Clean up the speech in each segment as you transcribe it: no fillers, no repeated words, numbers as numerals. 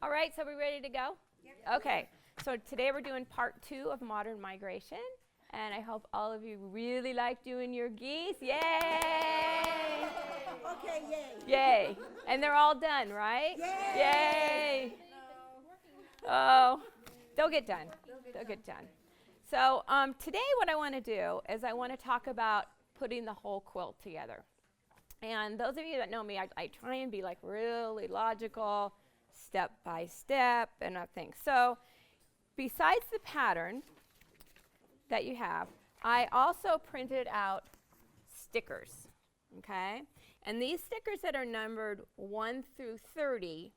All right, so we ready to go? Yep. Okay, so today we're doing part 2 of modern migration, and I hope all of you really like doing your geese. Yay! Okay, yay. Yay! And they're all done, right? Yay! Yay! Oh, they'll get done. They'll get done. So today what I want to do is I want to talk about putting the whole quilt together. And those of you that know me, I try and be like really logical, step by step, and everything. So besides the pattern that you have, I also printed out stickers, okay? And these stickers that are numbered 1 through 30,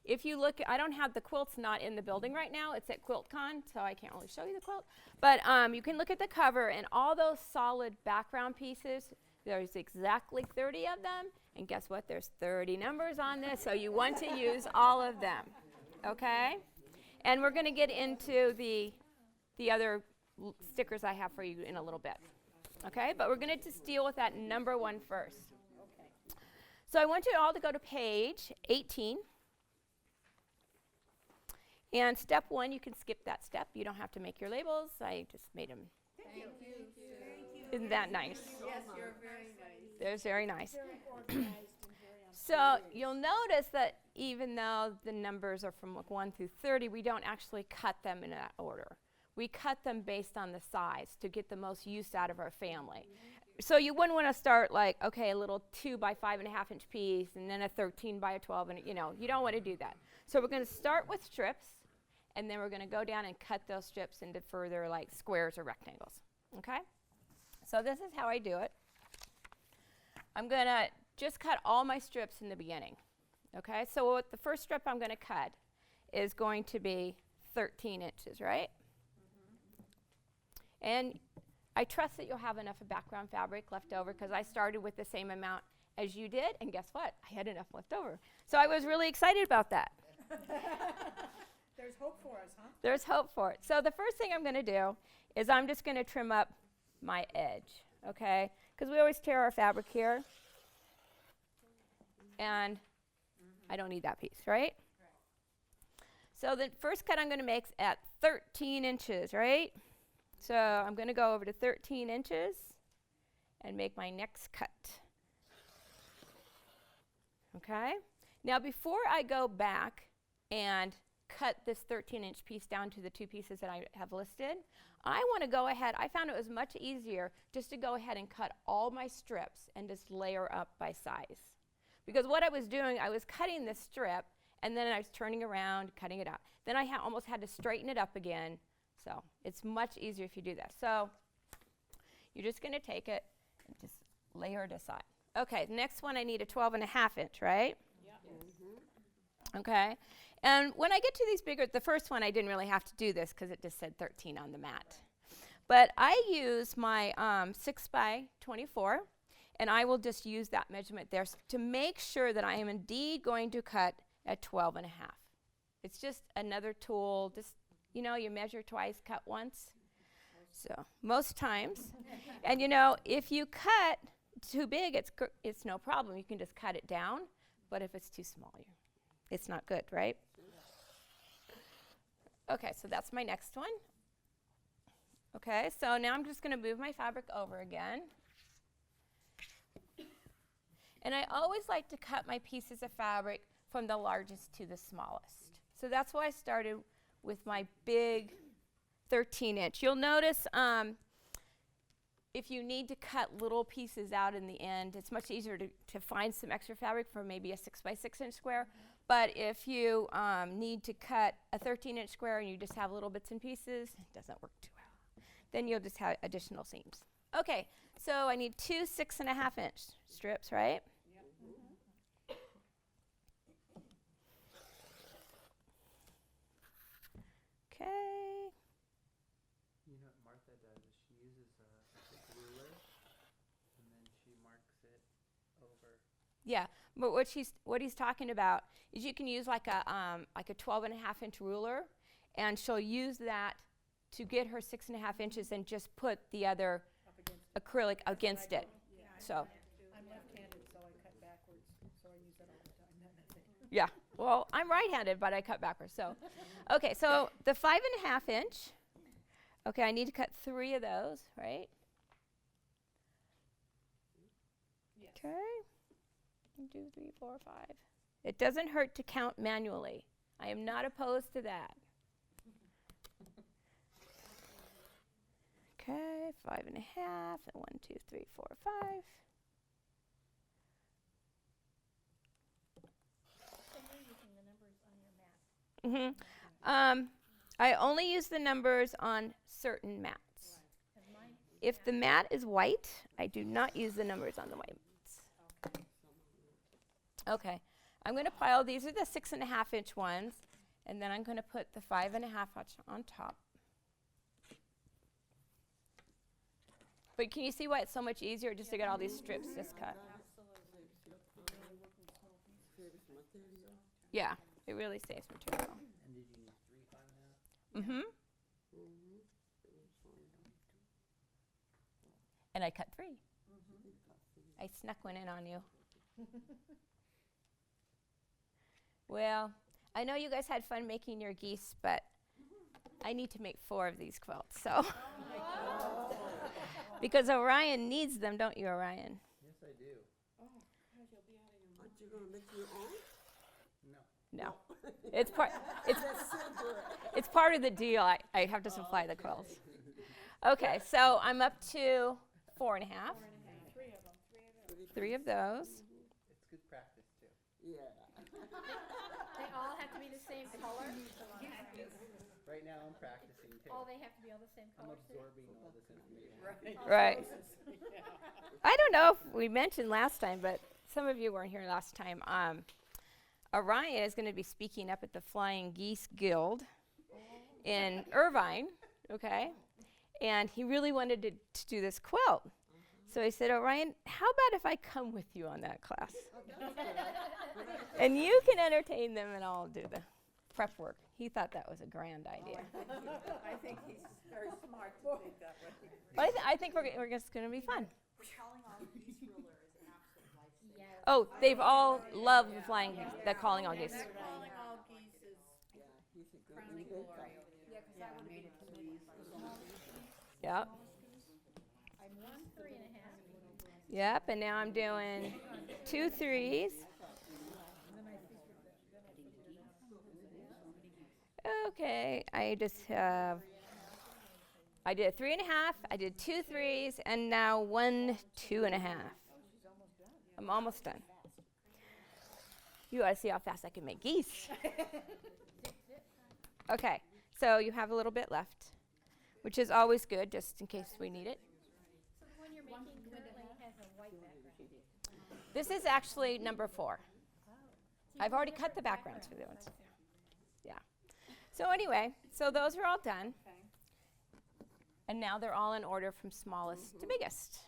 if you look, I don't have the quilts not in the building right now. It's at QuiltCon, so I can't really show you the quilt. But you can look at the cover, and all those solid background pieces, there's exactly 30 of them. And guess what? There's 30 numbers on this, so you want to use all of them, okay? And we're going to get into the other stickers I have for you in a little bit, okay? But we're going to just deal with that number 1 first. Okay. So I want you all to go to page 18. And step 1, you can skip that step. You don't have to make your labels. I just made them. Thank you. Isn't that nice? Yes, you're very nice. They're very nice. Very organized and very So you'll notice that even though the numbers are from 1 through 30, we don't actually cut them in that order. We cut them based on the size to get the most use out of our family. So you wouldn't want to start like, okay, a little 2 by 5.5 inch piece and then a 13 by a 12, and you don't want to do that. So we're going to start with strips, and then we're going to go down and cut those strips into further like squares or rectangles, okay? So this is how I do it. I'm going to just cut all my strips in the beginning, okay? So what the first strip I'm going to cut is going to be 13 inches, right? Mm-hmm. And I trust that you'll have enough of background fabric left over because I started with the same amount as you did, and guess what? I had enough left over. So I was really excited about that. There's hope for us, huh? There's hope for it. So the first thing I'm going to do is I'm just going to trim up my edge, okay? Because we always tear our fabric here. And I don't need that piece, right? So the first cut I'm going to make is at 13 inches, right? So I'm going to go over to 13 inches and make my next cut. Okay? Now before I go back and cut this 13-inch piece down to the 2 pieces that I have listed, I want to go ahead. I found it was much easier just to go ahead and cut all my strips and just layer up by size. Because what I was doing, I was cutting this strip, and then I was turning around, cutting it out. Then I almost had to straighten it up again. So it's much easier if you do that. So you're just going to take it and just layer it aside. Okay, the next one I need a 12.5 inch, right? Yeah. Mm-hmm. Okay. And when I get to these bigger, the first one I didn't really have to do this because it just said 13 on the mat. But I use my 6 by 24, and I will just use that measurement there to make sure that I am indeed going to cut at 12.5. It's just another tool. Just, you measure twice, cut once. So most times. And if you cut too big, it's no problem. You can just cut it down. But if it's too small, it's not good, right? Okay, so that's my next one. Okay, so now I'm just going to move my fabric over again. And I always like to cut my pieces of fabric from the largest to the smallest. So that's why I started with my big 13-inch. You'll notice if you need to cut little pieces out in the end, it's much easier to find some extra fabric for maybe a 6 by 6 inch square. But if you need to cut a 13-inch square and you just have little bits and pieces, it doesn't work too well. Then you'll just have additional seams. Okay, so I need 2 6.5 inch strips, right? Yep. Okay. You know what Martha does is she uses a ruler and then she marks it over. Yeah, but what he's talking about is you can use like a 12.5 inch ruler, and she'll use that to get her 6.5 inches and just put the other acrylic against it. Yeah, So I'm left-handed, so I cut backwards, so I use that all the time. That method. yeah, Well, I'm right-handed, but I cut backwards. So, okay, so the 5.5 inch. Okay, I need to cut 3 of those, right? Yes. Okay. 1, 2, 3, 4, 5. It doesn't hurt to count manually. I am not opposed to that. Okay, 5.5, and 1, 2, 3, 4, 5. So you're using the numbers on your map. I only use the numbers on certain mats. 'Cause mine, If the mat is white, I do not use the numbers on the white mats. Okay, I'm going to pile, these are the 6.5 inch ones, and then I'm going to put the 5.5 inch on top. But can you see why it's so much easier just to get all these strips just cut? Yeah, it really saves material. And did you use 3 5.5? Mm-hmm. And I cut 3. I snuck one in on you. Well, I know you guys had fun making your geese, but I need to make 4 of these quilts, so. Because Orion needs them, don't you, Orion? Yes, I do. Aren't you gonna make your own? No. No. It's part of the deal. I have to supply the quilts. Okay, so I'm up to 4.5. 3 of those. It's good practice too. Yeah. they all have to be the same color. Right now I'm practicing too. Oh, they have to be all the same I'm color. too? absorbing all this information. Right. I don't know if we mentioned last time, but some of you weren't here last time. Orion is going to be speaking up at the Flying Geese Guild in Irvine, okay? And he really wanted to do this quilt. So he said, Orion, how about if I come with you on that class? And you can entertain them and I'll do the prep work. He thought that was a grand idea. I think he's very smart to think that way. But I think we're just going to be fun. Calling all geese ruler is an absolute lifesaver. Yes. Oh, they've all loved the flying geese, the calling all geese. That calling all geese is Yeah, he's a good crowning one. glory. Yeah, made it to Louise. Yep. I'm 1 3.5. Yep, and now I'm doing 2 3s. Okay, I just have, I did 3.5, I did 2 3s, and now 1 2.5. I'm almost done. You ought to see how fast I can make geese. Okay, so you have a little bit left, which is always good, just in case we need it. So the one you're making currently has a white background. This is actually number 4. I've already cut the backgrounds for the ones. Yeah. So anyway, so those are all done. And now they're all in order from smallest to biggest.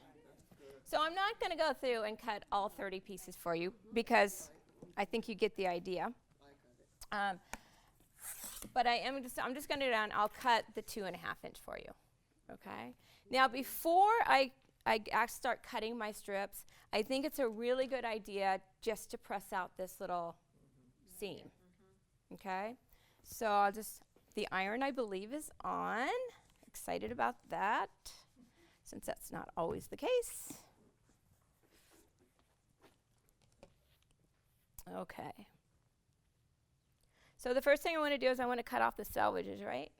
So I'm not going to go through and cut all 30 pieces for you because I think you get the idea. But I'm just going to do down. I'll cut the 2.5 inch for you. Okay. Now before I start cutting my strips, I think it's a really good idea just to press out this little seam. Okay. So I'll just, the iron I believe is on. Excited about that, since that's not always the case. Okay. So the first thing I want to do is I want to cut off the selvages, right?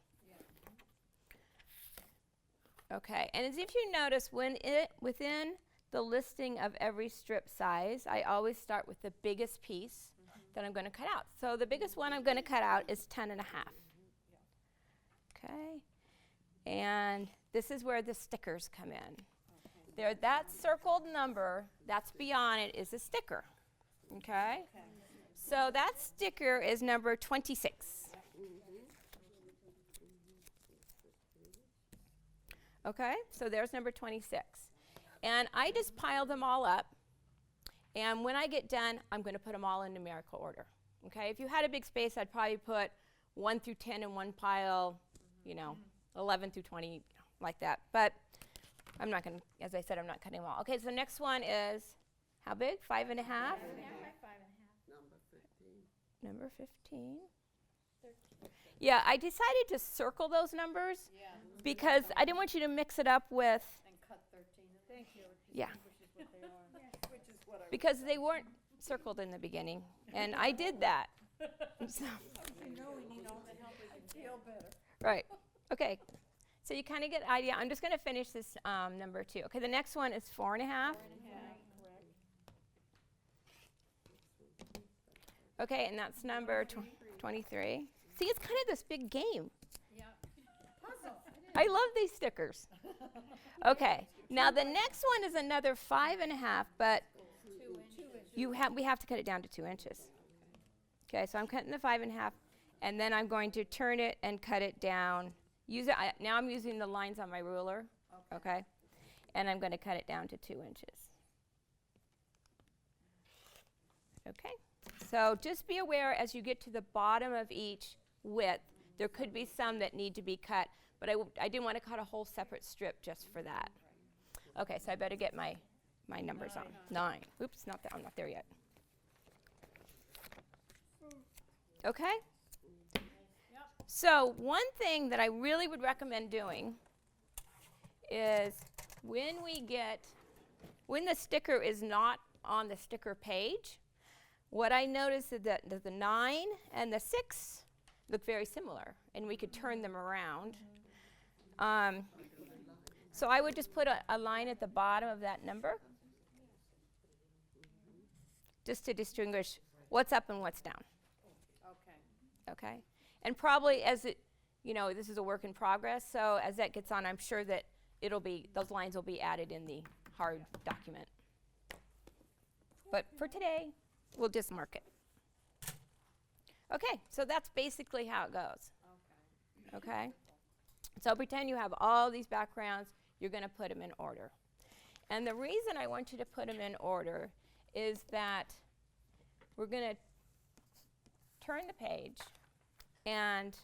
Yeah. Okay, and as if you notice, within the listing of every strip size, I always start with the biggest piece that I'm going to cut out. So the biggest one I'm going to cut out is 10.5. Okay, and this is where the stickers come in. There, that circled number that's beyond it is a sticker. Okay, so that sticker is number 26. Okay, so there's number 26. And I just pile them all up. And when I get done, I'm going to put them all in numerical order. Okay, if you had a big space, I'd probably put 1 through 10 in one pile, 11 through 20, like that. But I'm not going to, as I said, I'm not cutting them all. Okay, so next one is how big? 5.5? 5.5 by 5.5. Number 15. number 15. Yeah, I decided to circle those numbers because I didn't want you to mix it up with, And cut 13 in there. Thank you. yeah, Which is what they are. Which is what I. because they weren't circled in the beginning, and I did that. So, You know we need all the help we can feel better. right, okay. So you kind of get an idea. I'm just going to finish this number 2. Okay, the next one is 4.5. Okay, and that's number 23. See, it's kind of this big game. Yeah. I love these stickers. Okay, now the next one is another 5.5, but 2 inches. we have to cut it down to 2 inches. Okay, so I'm cutting the 5.5, and then I'm going to turn it and cut it down. Now I'm using the lines on my ruler. Okay, and I'm going to cut it down to 2 inches. Okay. So just be aware as you get to the bottom of each width, there could be some that need to be cut, but I didn't want to cut a whole separate strip just for that. Okay, so I better get my numbers on. 9. Oops, I'm not there yet. Okay? So one thing that I really would recommend doing is when the sticker is not on the sticker page, what I noticed is that the 9 and the 6 look very similar, and we could turn them around. So I would just put a line at the bottom of that number, just to distinguish what's up and what's down. Okay. Okay? And probably as this is a work in progress, so as that gets on, I'm sure that those lines will be added in the hard document. But for today, we'll just mark it. Okay, so that's basically how it goes. Okay? So pretend you have all these backgrounds. You're going to put them in order. And the reason I want you to put them in order is that we're going to turn the page, and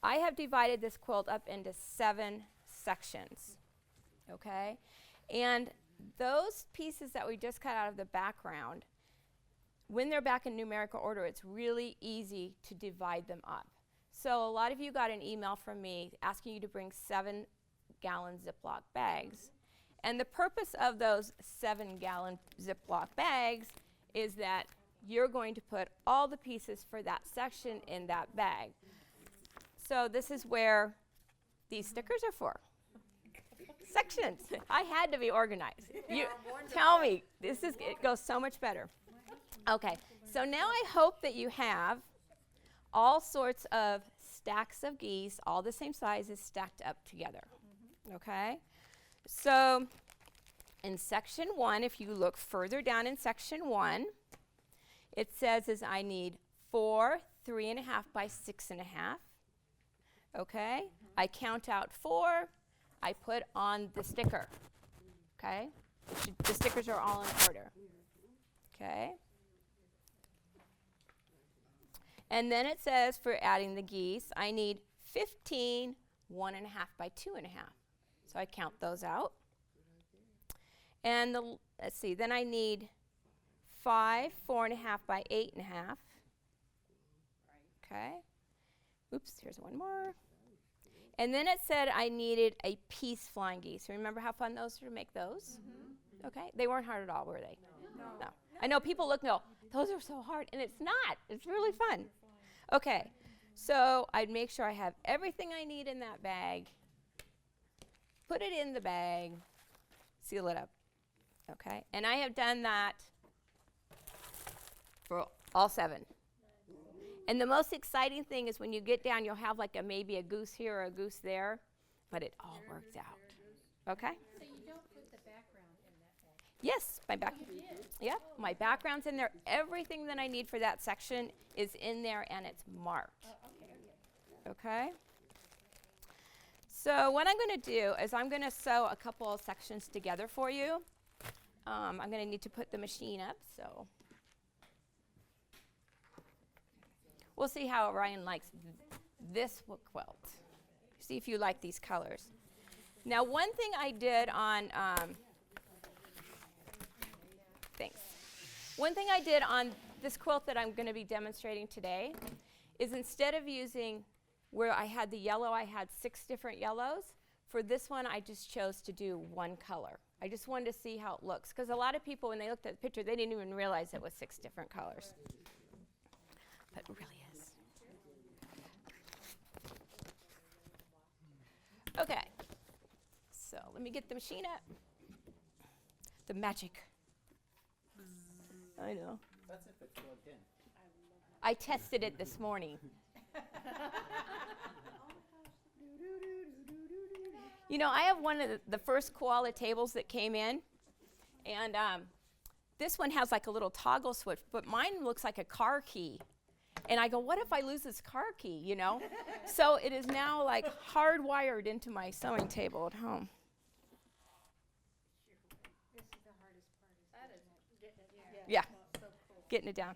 I have divided this quilt up into 7 sections. Okay? And those pieces that we just cut out of the background, when they're back in numerical order, it's really easy to divide them up. So a lot of you got an email from me asking you to bring 7-gallon Ziploc bags. And the purpose of those 7-gallon Ziploc bags is that you're going to put all the pieces for that section in that bag. So this is where these stickers are for. Sections. I had to be organized. You tell me. It goes so much better. Okay, so now I hope that you have all sorts of stacks of geese, all the same sizes, stacked up together. Okay? So in section 1, if you look further down in section 1, it says I need 4 3.5 by 6.5. Okay? I count out 4. I put on the sticker. Okay? The stickers are all in order. Okay? And then it says for adding the geese, I need 15 1.5 by 2.5. So I count those out. And let's see, then I need 5 4.5 by 8.5. Okay. Oops, here's one more. And then it said I needed a piece flying geese. Remember how fun those were to make those? Okay. They weren't hard at all, were they? No. I know people look and go, those are so hard, and it's not. It's really fun. Okay. So I'd make sure I have everything I need in that bag. Put it in the bag. Seal it up. Okay. And I have done that for all 7. And the most exciting thing is when you get down, you'll have like maybe a goose here or a goose there, but it all works out. Okay? So you don't put the background in that bag? Yes, my my background's in there. Everything that I need for that section is in there, and it's marked. Okay? So what I'm going to do is I'm going to sew a couple of sections together for you. I'm going to need to put the machine up, so we'll see how Ryan likes this quilt. See if you like these colors. Now, one thing I did on, one thing I did on this quilt that I'm going to be demonstrating today is instead of using where I had the yellow, I had 6 different yellows. For this one, I just chose to do one color. I just wanted to see how it looks, because a lot of people, when they looked at the picture, they didn't even realize it was 6 different colors. But it really is. Okay, so let me get the machine up. The magic. I know. That's if it's plugged in. I tested it this morning. You know, I have one of the first koala tables that came in, and this one has like a little toggle switch, but mine looks like a car key. And I go, what if I lose this car key, you know? So it is now like hardwired into my sewing table at home. This is the hardest part, is getting it there. Yeah, getting it down.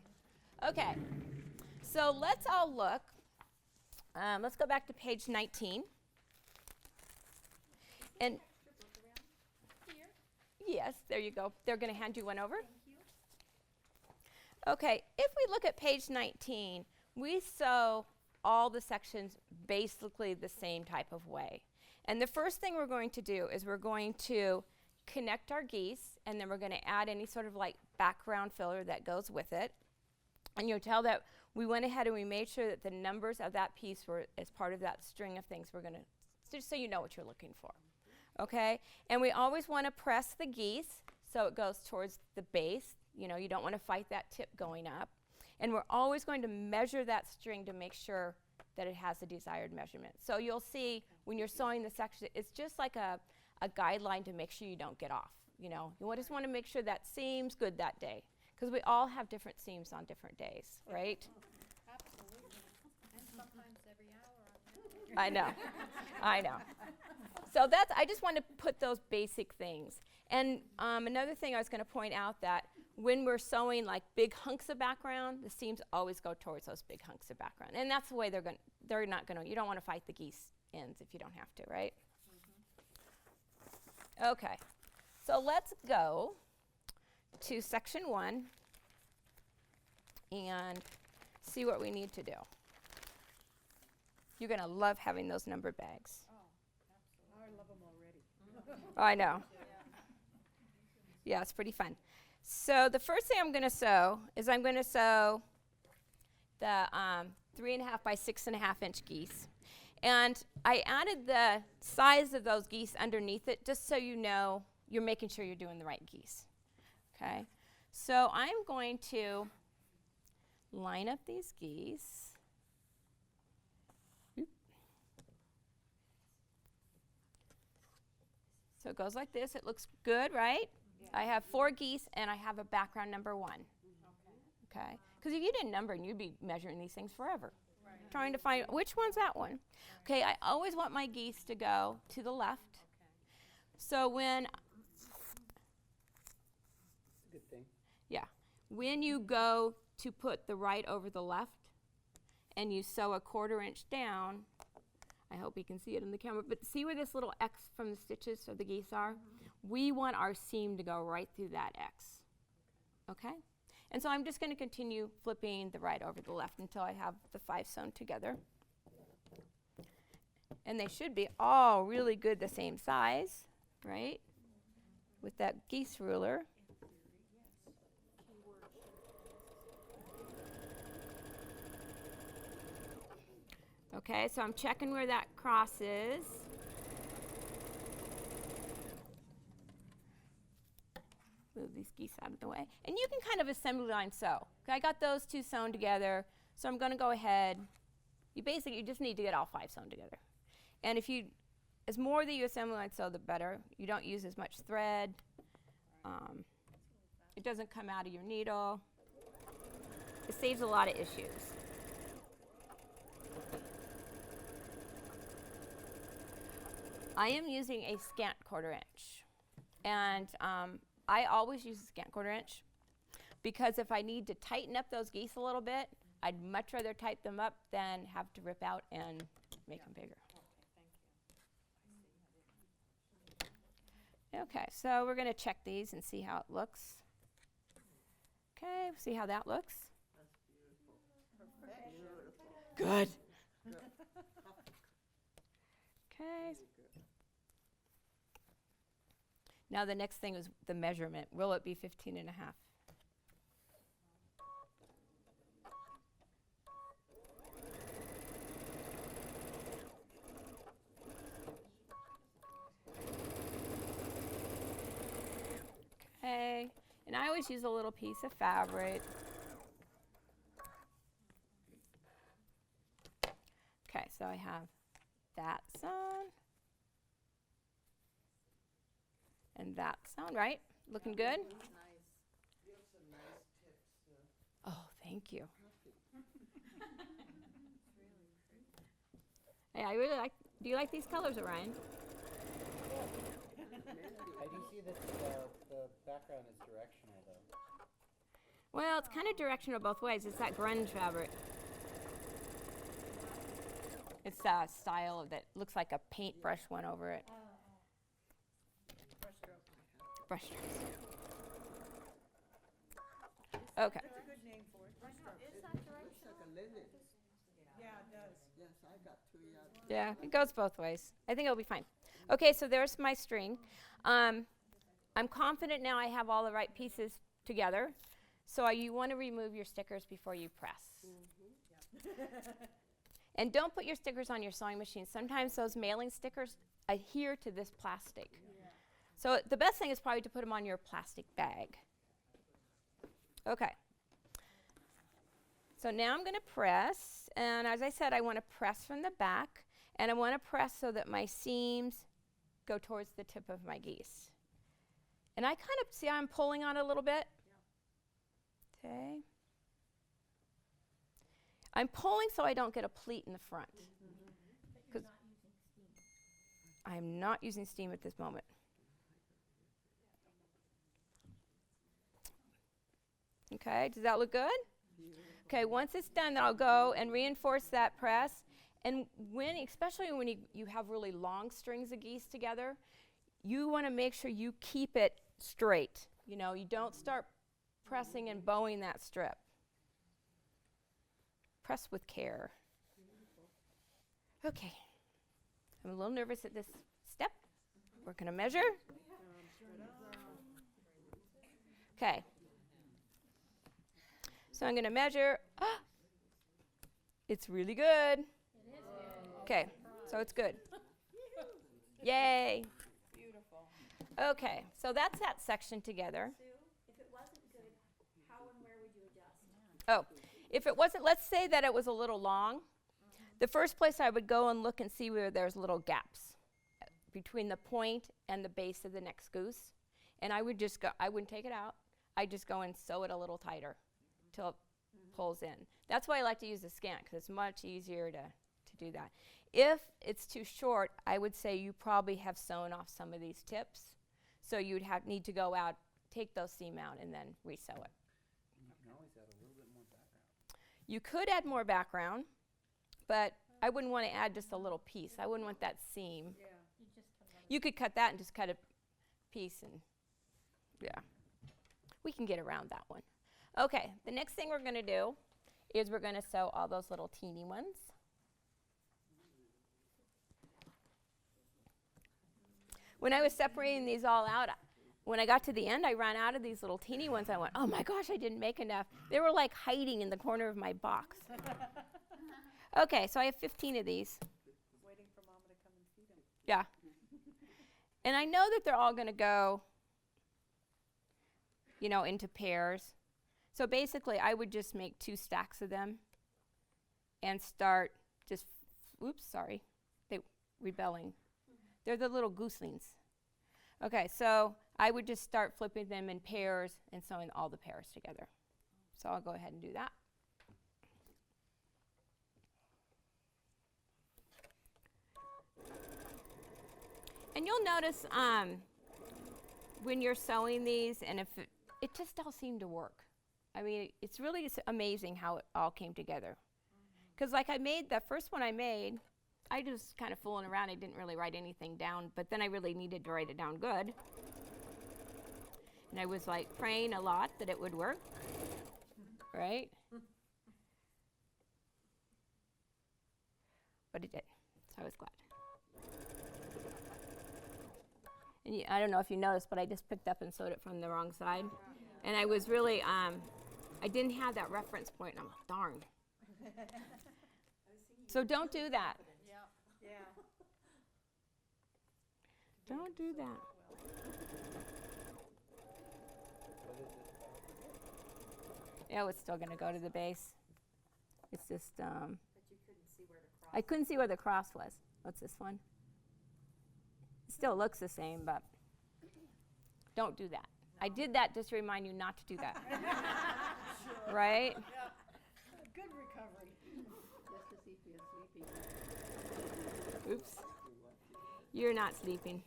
Okay, so let's all look. Let's go back to page 19. And yes, there you go. They're going to hand you one over. Okay, if we look at page 19, we sew all the sections basically the same type of way. And the first thing we're going to do is we're going to connect our geese, and then we're going to add any sort of like background filler that goes with it. And you'll tell that we went ahead and we made sure that the numbers of that piece were as part of that string of things we're going to, just so you know what you're looking for. Okay, and we always want to press the geese so it goes towards the base. You know, you don't want to fight that tip going up. And we're always going to measure that string to make sure that it has the desired measurement. So you'll see when you're sewing the section, it's just like a guideline to make sure you don't get off. You know, you just want to make sure that seam's good that day, because we all have different seams on different days, right? Absolutely. And sometimes every hour. I know, I know. So I just want to put those basic things. And another thing I was going to point out, that when we're sewing like big hunks of background, the seams always go towards those big hunks of background. And that's the way they're not going to, you don't want to fight the geese ends if you don't have to, right? Okay, so let's go to section 1 and see what we need to do. You're going to love having those number bags. I love them already. I know. Yeah, it's pretty fun. So the first thing I'm going to sew is I'm going to sew the 3.5 by 6.5 inch geese. And I added the size of those geese underneath it just so you know you're making sure you're doing the right geese. Okay? So I'm going to line up these geese. So it goes like this. It looks good, right? Yeah. I have 4 geese, and I have a background number 1. Okay? Because if you didn't number, you'd be measuring these things forever. Right. Trying to find which one's that one. Okay, I always want my geese to go to the left. Okay. So when... Good thing. Yeah. When you go to put the right over the left, and you sew a 1/4 inch down, I hope you can see it in the camera, but see where this little X from the stitches of the geese are? We want our seam to go right through that X. Okay? And so I'm just going to continue flipping the right over the left until I have the 5 sewn together. And they should be all really good the same size, right? With that geese ruler. Okay, so I'm checking where that cross is. Move these geese out of the way. And you can kind of assembly line sew. Okay, I got those 2 sewn together, so I'm going to go ahead. You just need to get all 5 sewn together. And as more that you assembly line sew, the better. You don't use as much thread. It doesn't come out of your needle. It saves a lot of issues. I am using a scant 1/4 inch, and I always use a scant 1/4 inch because if I need to tighten up those geese a little bit, I'd much rather tighten them up than have to rip out and make them bigger. Okay, so we're going to check these and see how it looks. Okay, see how that looks. Good. Okay. Now the next thing is the measurement. Will it be 15 and a half? Okay. And I always use a little piece of fabric. Okay, so I have that sewn. And that sewn, right? Looking good? Oh, thank you. Hey, I really like, do you like these colors, Orion? I do see that the background is directional, though. Well, it's kind of directional both ways. It's that grunge fabric. It's a style that looks like a paintbrush went over it. Brush strokes. Okay. That's a good name for it. Is that Looks directional? like a linen. Yeah, it does. Yes, I got 2 yards. Yeah, it goes both ways. I think it'll be fine. Okay, so there's my string. I'm confident now I have all the right pieces together. So you want to remove your stickers before you press. And don't put your stickers on your sewing machine. Sometimes those mailing stickers adhere to this plastic. So the best thing is probably to put them on your plastic bag. Okay. So now I'm going to press. And as I said, I want to press from the back. And I want to press so that my seams go towards the tip of my geese. And I kind of see I'm pulling on it a little bit. Okay. I'm pulling so I don't get a pleat in the front. But you're not using steam. I'm not using steam at this moment. Okay, does that look good? Okay, once it's done, then I'll go and reinforce that press. And when, especially when you have really long strings of geese together, you want to make sure you keep it straight. You know, you don't start pressing and bowing that strip. Press with care. Okay. I'm a little nervous at this step. We're going to measure. Okay. So I'm going to measure. Ah, it's really good. It is good. Okay, so it's good. Yay. Beautiful. Okay, so that's that section together. Sue, if it wasn't good, how and where would you adjust? Oh, if it wasn't, let's say that it was a little long. The first place I would go and look and see where there's little gaps between the point and the base of the next goose. And I would just go, I wouldn't take it out. I'd just go and sew it a little tighter till it pulls in. That's why I like to use the scant, because it's much easier to do that. If it's too short, I would say you probably have sewn off some of these tips. So you'd need to go out, take those seam out, and then resew it. You can always add a little bit more background. You could add more background, but I wouldn't want to add just a little piece. I wouldn't want that seam. Yeah. You just cut it You could cut that and just cut a piece, and yeah. We can get around that one. Okay, the next thing we're going to do is we're going to sew all those little teeny ones. When I was separating these all out, when I got to the end, I ran out of these little teeny ones. I went, oh my gosh, I didn't make enough. They were like hiding in the corner of my box. Okay, so I have 15 of these. Waiting for Mama to come and feed him. Yeah. And I know that they're all going to go, you know, into pairs. So basically, I would just make 2 stacks of them and start just, oops, sorry, they rebelling. They're the little gooselings. Okay, so I would just start flipping them in pairs and sewing all the pairs together. So I'll go ahead and do that. And you'll notice when you're sewing these, and if it just all seemed to work. I mean, it's really amazing how it all came together. Because like I made, the first one I made, I just kind of fooling around. I didn't really write anything down, but then I really needed to write it down good. And I was like praying a lot that it would work, right? but it did. So I was glad. And I don't know if you noticed, but I just picked up and sewed it from the wrong side. And I was really, I didn't have that reference point, and I'm like, darn. So don't do that. Yeah. Don't do that. What is it? Yeah, it's still going to go to the base. It's just, But you couldn't see where the cross. I couldn't see where the cross was. What's this one? It still looks the same, but don't do that. I did that just to remind you not to do that. Right? Good recovery. Just to see if you're sleeping. Oops. You're not sleeping.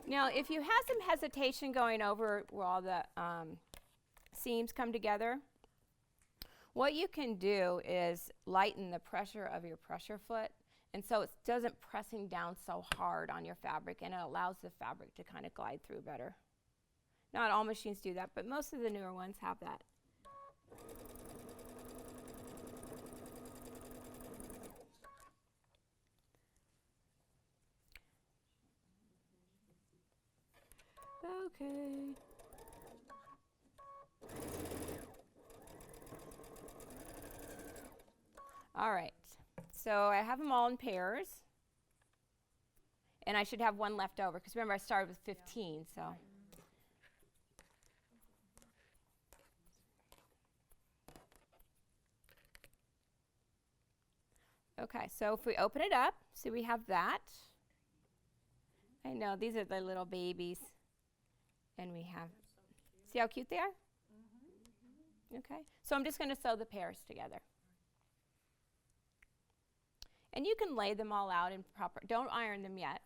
Now, if you have some hesitation going over where all the seams come together, what you can do is lighten the pressure of your pressure foot, and so it doesn't pressing down so hard on your fabric, and it allows the fabric to kind of glide through better. Not all machines do that, but most of the newer ones have that. Okay. All right. So I have them all in pairs. And I should have one left over, because remember I started with 15, so. Okay, so if we open it up, see we have that. I know, these are the little babies. And we have, see how cute they are? Okay, so I'm just going to sew the pairs together. And you can lay them all out in proper, don't iron them yet.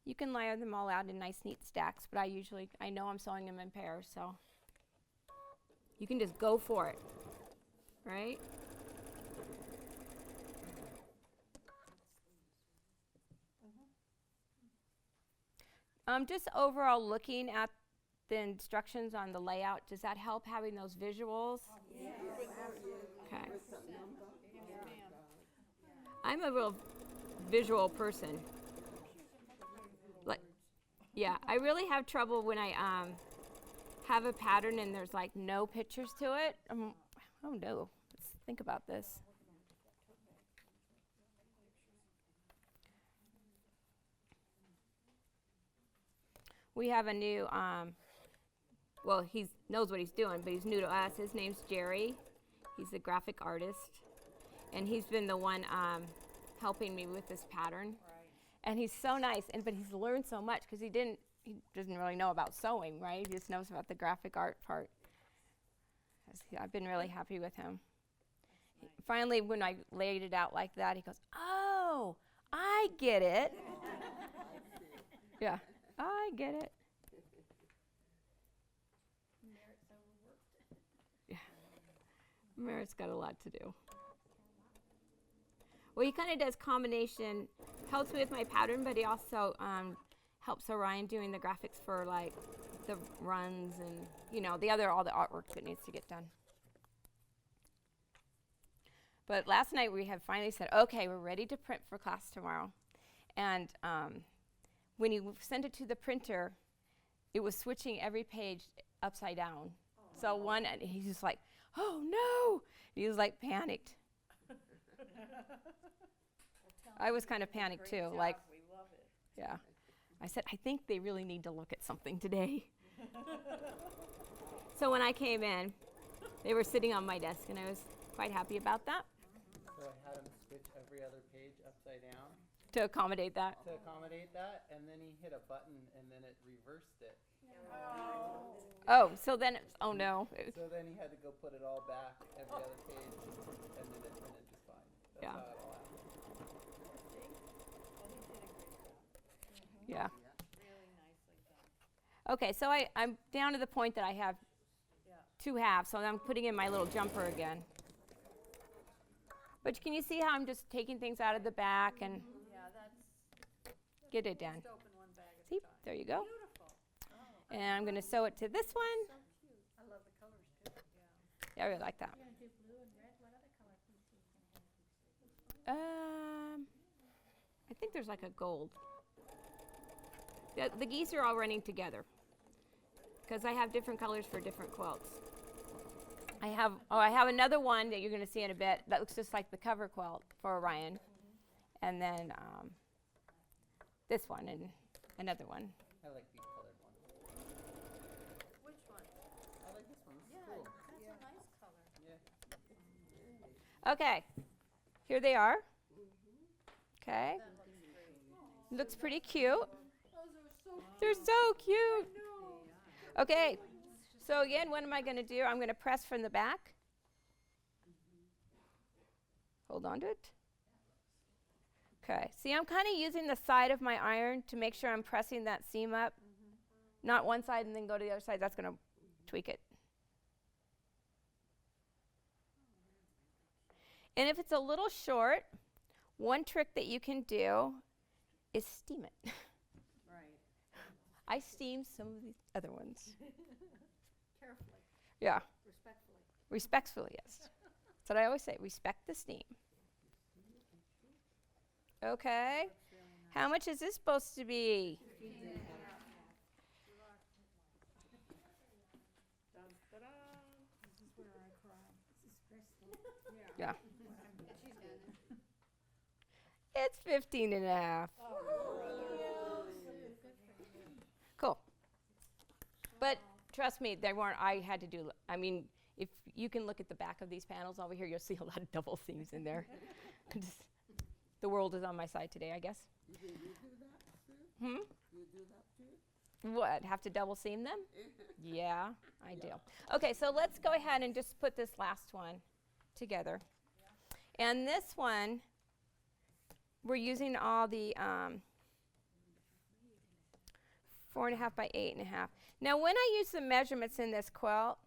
You can layer them all out in nice neat stacks, but I know I'm sewing them in pairs, so you can just go for it, right? Just overall looking at the instructions on the layout, does that help having those visuals? Yes. Okay. I'm a real visual person. Like, yeah, I really have trouble when I have a pattern and there's like no pictures to it. Oh no, let's think about this. We have a new, well, he knows what he's doing, but he's new to us. His name's Jerry. He's a graphic artist. And he's been the one helping me with this pattern. Right. And he's so nice, but he's learned so much because he doesn't really know about sewing, right? He just knows about the graphic art part. I've been really happy with him. Finally, when I laid it out like that, he goes, "Oh, I get it." Yeah, I get it. Merritt's overworked. Yeah, Merritt's got a lot to do. Well, he kind of does combination, helps me with my pattern, but he also helps Orion doing the graphics for like the runs and all the artwork that needs to get done. But last night we had finally said, okay, we're ready to print for class tomorrow. And when you sent it to the printer, it was switching every page upside down. So one, and he's just like, oh no! He was like panicked. I was kind of panicked too. Like, We love it. yeah. I said, I think they really need to look at something today. So when I came in, they were sitting on my desk, and I was quite happy about that. So I had him switch every other page upside down To accommodate that. to accommodate that, and then he hit a button, and then it reversed it. Oh, so then, oh no. So then he had to go put it all back every other page, and then it printed just fine. That's Yeah. how it all happened. Yeah. Really nicely done. Okay, so I'm down to the point that I have Yeah. 2 halves, so I'm putting in my little jumper again. But can you see how I'm just taking things out of the back and Yeah, that's get it done? just open one bag at See, a time. there you go. Beautiful. And I'm going to sew it to this one. I love the colors too. I really like that. You're gonna do blue and red, what other color pieces are you gonna have? I think there's like a gold. The geese are all running together because I have different colors for different quilts. I have another one that you're going to see in a bit that looks just like the cover quilt for Orion, and then this one and another one. I like these colored ones. Which one? I like this one. This is Yeah, cool. that's a nice color. Yeah. Okay, here they are. Okay, That looks great. looks pretty cute. Those are so They're so cute. Okay, so again, what am I going to do? I'm going to press from the back. Hold on to it. Okay, see, I'm kind of using the side of my iron to make sure I'm pressing that seam up. Not one side and then go to the other side. That's going to tweak it. And if it's a little short, one trick that you can do is steam it. right. I steamed some of these other ones. Carefully, Yeah, respectfully. respectfully, yes. That's what I always say, respect the steam. Okay, how much is this supposed to be? This is where I cry. Yeah. She's got it. It's 15 and a half. Cool. But trust me, they weren't, I had to do, I mean, if you can look at the back of these panels over here, you'll see a lot of double seams in there. Just- the world is on my side today, I guess. You do that too? Hmm? You do that too? What, have to double seam them? Yeah, I do. Okay, so let's go ahead and just put this last one together. And this one, we're using all the 4.5 by 8.5. Now, when I use the measurements in this quilt,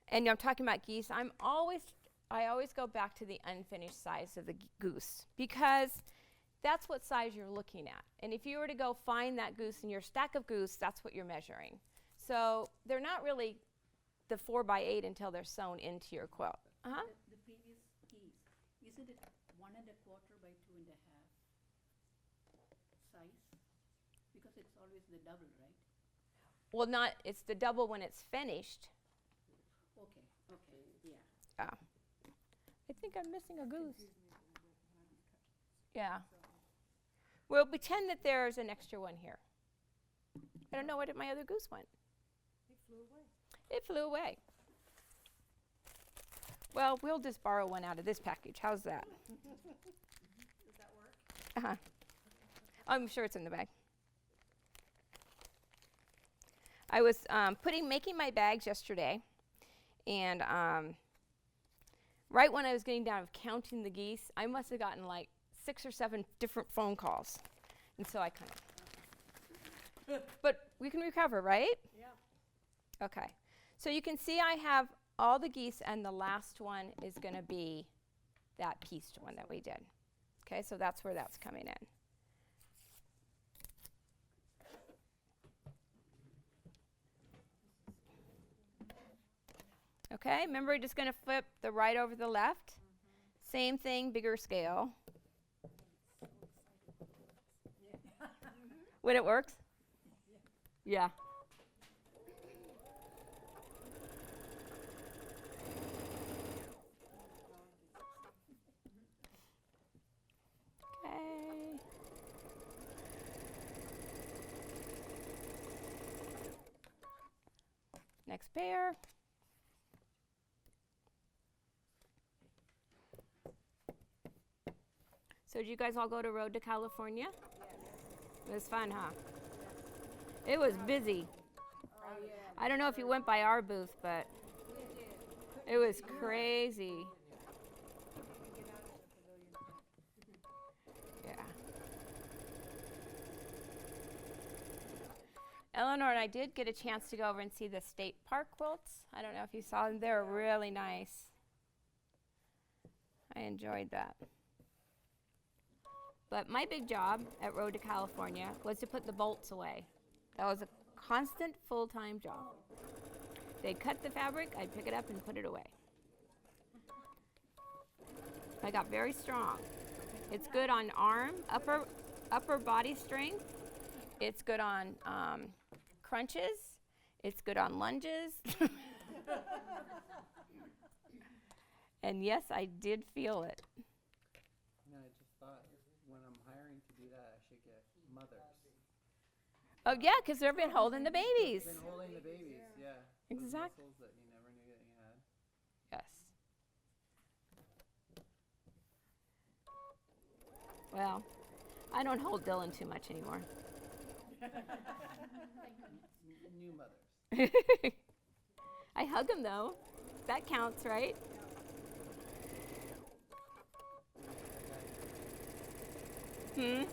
and I'm talking about geese, I always go back to the unfinished size of the goose because that's what size you're looking at. And if you were to go find that goose in your stack of goose, that's what you're measuring. So they're not really the 4 by 8 until they're sewn into your quilt. Uh-huh. The previous geese, isn't it 1.25 by 2.5 size? Because it's always the double, right? Well, it's the double when it's finished. Okay, yeah. Yeah. I think I'm missing a goose. Yeah. We'll pretend that there's an extra one here. I don't know where did my other goose went. It flew away. Well, we'll just borrow one out of this package. How's that? Does that work? Uh-huh. I'm sure it's in the bag. I was making my bags yesterday, and right when I was getting down to counting the geese, I must have gotten like 6 or 7 different phone calls. And so I kind of, but we can recover, right? Yeah. Okay. So you can see I have all the geese, and the last one is going to be that pieced one that we did. Okay, so that's where that's coming in. Okay, remember we're just going to flip the right over the left. Same thing, bigger scale. When it works? Yeah. Okay. Next pair. So did you guys all go to Road to California? It was fun, huh? It was busy. I don't know if you went by our booth, but it was crazy. Yeah. Eleanor and I did get a chance to go over and see the state park quilts. I don't know if you saw them. They're really nice. I enjoyed that. But my big job at Road to California was to put the bolts away. That was a constant full-time job. They'd cut the fabric, I'd pick it up and put it away. I got very strong. It's good on arm, upper body strength. It's good on crunches. It's good on lunges. And yes, I did feel it. You know, I just thought when I'm hiring to do that, I should get mothers. Oh yeah, because they've been holding the babies. Been holding the babies, yeah. Those Exactly. muscles that you never knew that you had. Yes. Well, I don't hold Dylan too much anymore. New mothers. I hug him though. That counts, right? Hmm? It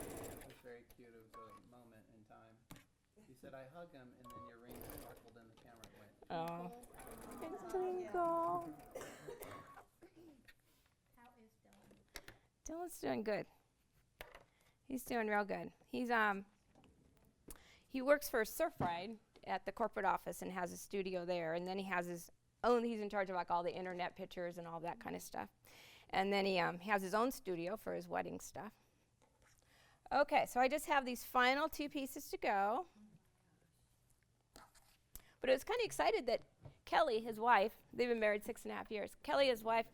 was very cute. It was a moment in time. You said I hug him, and then your ring sparkled in the camera. It went. Oh. It's Twinkle. How is Dylan? Dylan's doing good. He's doing real good. He works for Surf Ride at the corporate office and has a studio there, and then he has his own. He's in charge of like all the internet pictures and all that kind of stuff, and then he has his own studio for his wedding stuff. Okay, so I just have these final 2 pieces to go, but I was kind of excited that Kelly, his wife, they've been married 6.5 years. Kelly, his wife,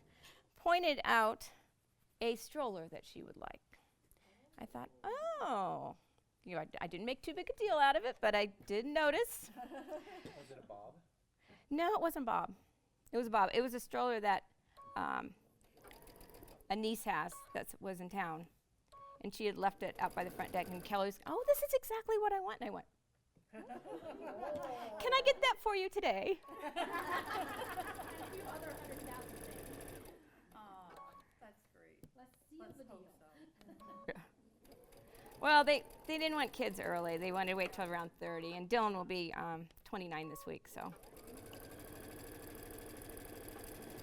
pointed out a stroller that she would like. I thought, oh, you know, I didn't make too big a deal out of it, but I did notice. Was it a bob? No, it wasn't Bob. It was Bob. It was a stroller that a niece has that was in town, and she had left it out by the front deck. And Kelly was, oh, this is exactly what I want. And I went, can I get that for you today? That's great. Let's seal Let's the hope deal. so. Well, they didn't want kids early. They wanted to wait till around 30, and Dylan will be 29 this week, so.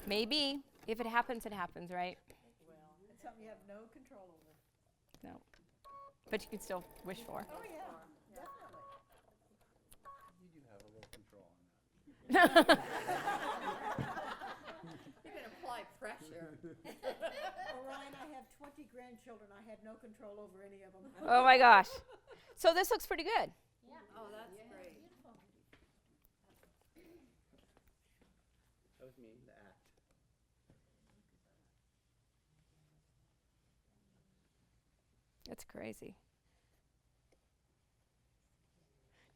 Maybe. If it happens, it happens, right? Well, it's something you have no control over. No. But you can still wish for. Oh, yeah, definitely. You do have a little control on that. You can apply pressure. Orion, I have 20 grandchildren. I had no control over any of them. Oh my gosh. So this looks pretty good. Yeah. Oh, that's great. Beautiful. That was me, the act. That's crazy.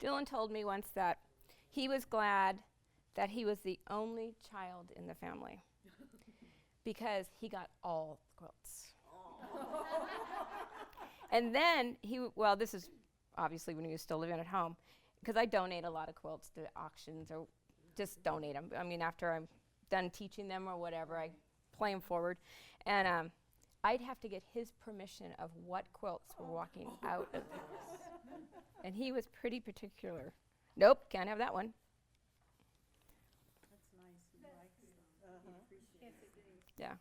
Dylan told me once that he was glad that he was the only child in the family because he got all the quilts. And then well, this is obviously when he was still living at home, because I donate a lot of quilts to auctions or just donate them. I mean, after I'm done teaching them or whatever, I play them forward. And I'd have to get his permission of what quilts were walking out of this. And he was pretty particular. Nope, can't have that one. That's nice. He likes them. He appreciates it. Yeah.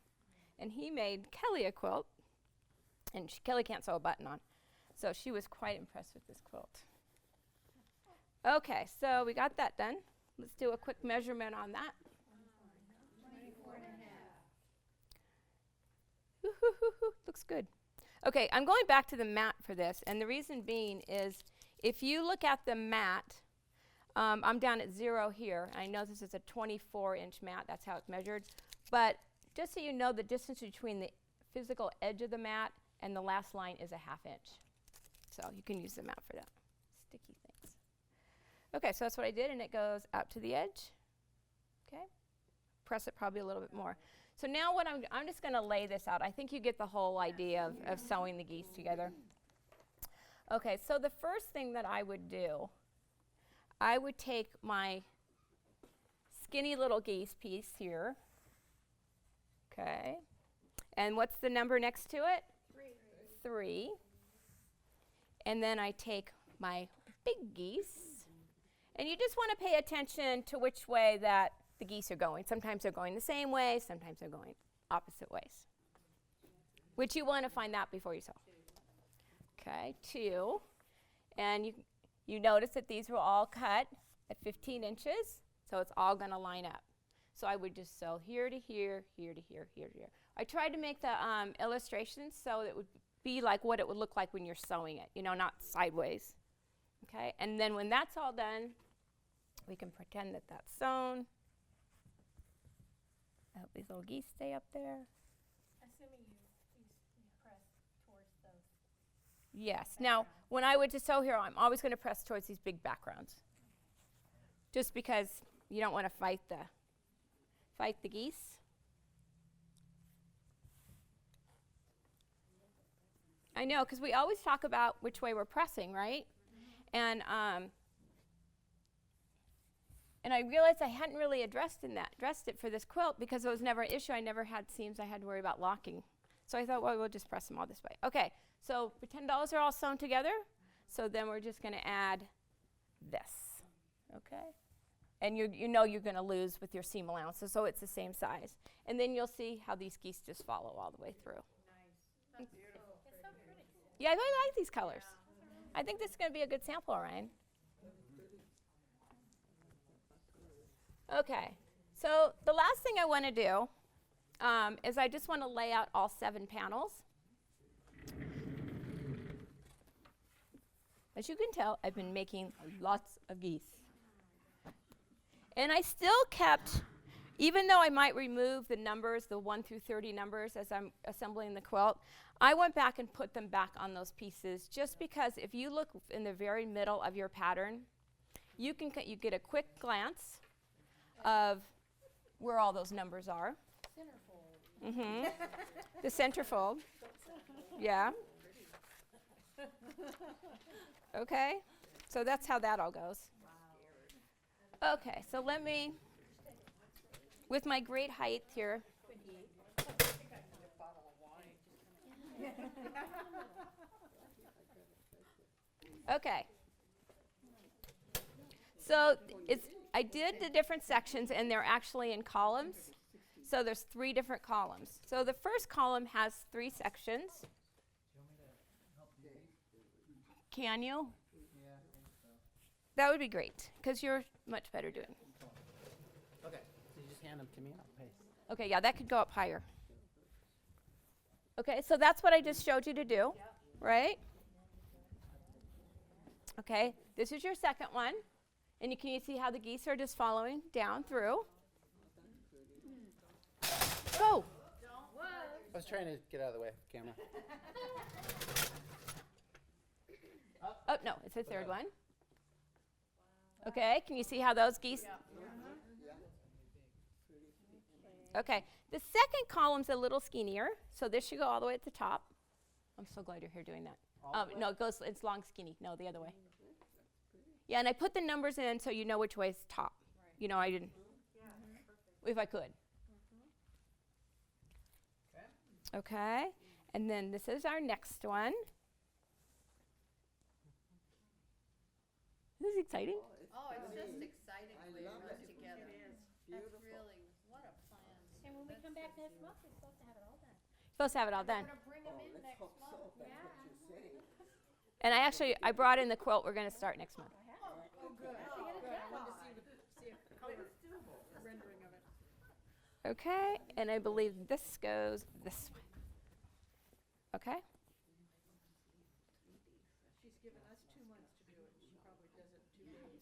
And he made Kelly a quilt, and Kelly can't sew a button on. So she was quite impressed with this quilt. Okay, so we got that done. Let's do a quick measurement on that. 24.5. Looks good. Okay, I'm going back to the mat for this, and the reason being is if you look at the mat, I'm down at 0 here. I know this is a 24-inch mat. That's how it's measured. But just so you know, the distance between the physical edge of the mat and the last line is a 1/2 inch. So you can use the mat for that. Sticky things. Okay, so that's what I did, and it goes out to the edge. Okay. Press it probably a little bit more. So now what I'm just going to lay this out. I think you get the whole idea of sewing the geese together. Okay, so the first thing that I would do, I would take my skinny little geese piece here. Okay. And what's the number next to it? 3. And then I take my big geese. And you just want to pay attention to which way that the geese are going. Sometimes they're going the same way, sometimes they're going opposite ways. Which you want to find out before you sew. Okay, 2. And you notice that these were all cut at 15 inches. So it's all going to line up. So I would just sew here to here, here to here, here to here. I tried to make the illustrations so it would be like what it would look like when you're sewing it, not sideways. Okay, and then when that's all done, we can pretend that that's sewn. I hope these little geese stay up there. Assuming you press towards those. Yes. Now, when I would just sew here, I'm always going to press towards these big backgrounds. Just because you don't want to fight the geese. I know, because we always talk about which way we're pressing, right? And I realized I hadn't really addressed it for this quilt because it was never an issue. I never had seams I had to worry about locking. So I thought, well, we'll just press them all this way. Okay, so pretend those are all sewn together. So then we're just going to add this, okay? And you know you're going to lose with your seam allowances, so it's the same size. And then you'll see how these geese just follow all the way through. Nice. That's beautiful. It's so pretty. Yeah, I really like these colors. I think this is going to be a good sample, Ryan. Okay, so the last thing I want to do is I just want to lay out all 7 panels. As you can tell, I've been making lots of geese. And I still kept, even though I might remove the numbers, the 1 through 30 numbers as I'm assembling the quilt, I went back and put them back on those pieces just because if you look in the very middle of your pattern, you get a quick glance of where all those numbers are. Centerfold. Mm-hmm. The centerfold. Yeah. Okay. So that's how that all goes. Okay, so let me, with my great height here. Okay. So I did the different sections, and they're actually in columns. So there's 3 different columns. So the first column has 3 sections. Can you? Yeah, I think so. That would be great, because you're much better doing it. Okay, so you just hand them to me and I'll paste. Okay, yeah, that could go up higher. Okay, so that's what I just showed you to do, right? Okay, this is your second one. And can you see how the geese are just following down through? Go! I was trying to get out of the way, camera. Oh, no, it's the third one. Okay, can you see how those geese? Okay, the second column's a little skinnier, so this should go all the way at the top. I'm so glad you're here doing that. No, it's long skinny. No, the other way. Yeah, and I put the numbers in so you know which way is top. You know, I didn't, if I could. Okay, and then this is our next one. This is exciting. Oh, it's just exciting the way it goes together. That's really, what a plan. And when we come back next month, we're supposed to have it all done. Supposed to have it all done. We're gonna bring them in next month. Yeah. And I brought in the quilt we're going to start next month. Okay, and I believe this goes this way. Okay? She's given us 2 months to do it. She probably does it in 2 days.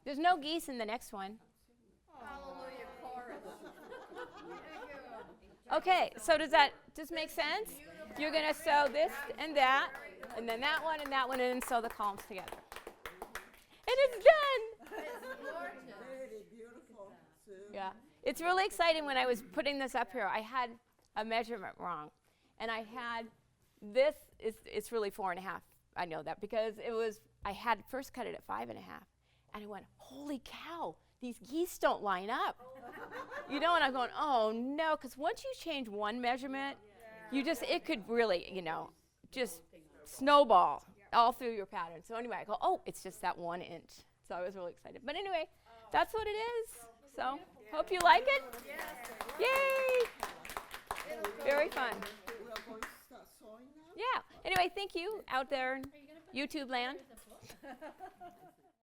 There's no geese in the next one. Hallelujah chorus. Okay, so does that just make sense? You're going to sew this and that, and then that one, and then sew the columns together. And it's done! Pretty Beautiful. Yeah. It's really exciting. When I was putting this up here, I had a measurement wrong. And I had this, it's really 4.5. I know that because I had first cut it at 5.5. And I went, holy cow, these geese don't line up. You know, and I'm going, oh no, because once you change one measurement, it could really, just snowball all through your pattern. So anyway, I go, oh, it's just that 1 inch. So I was really excited. But anyway, that's what it is. So hope you like it. Yay! Very fun. We are going to start sewing now? Yeah. Anyway, thank you out there in YouTube land.